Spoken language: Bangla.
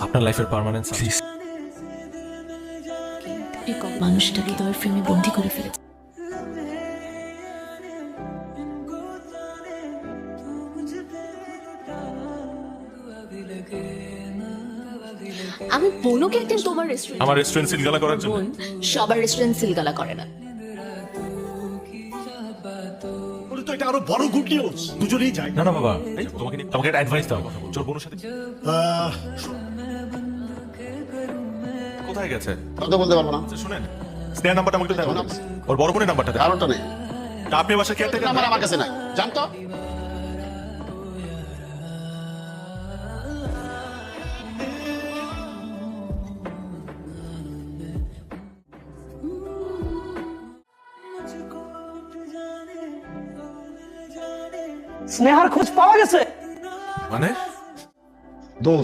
আপনার লাইফের পার্মানেন্স প্লিজ। মানুষটাকে তোমার ফ্রেমে বন্দি করে ফেলেছে। আমি বলো কি একদিন তোমার রেস্টুরেন্ট, আমার রেস্টুরেন্ট সিলগালা করার জন্য? সবার রেস্টুরেন্ট সিলগালা করে না। বলে তো এটা আরো বড় গুড নিউজ, দুজনেই যাই। না না বাবা, তোমাকে একটা অ্যাডভাইস দাও, কথা বলছো বোনের সাথে কোথায় গেছে কথা বলতে পারবো না, আচ্ছা শুনেন, স্নেহার নাম্বারটা আমাকে দেন, ওর বড় বোনের নাম্বারটা দেন। কারণটা নেই, আপনি বাসা কেয়ারটেকার নাম্বার আমার কাছে নাই, জানতো। স্নেহার খোঁজ পাওয়া গেছে। মানে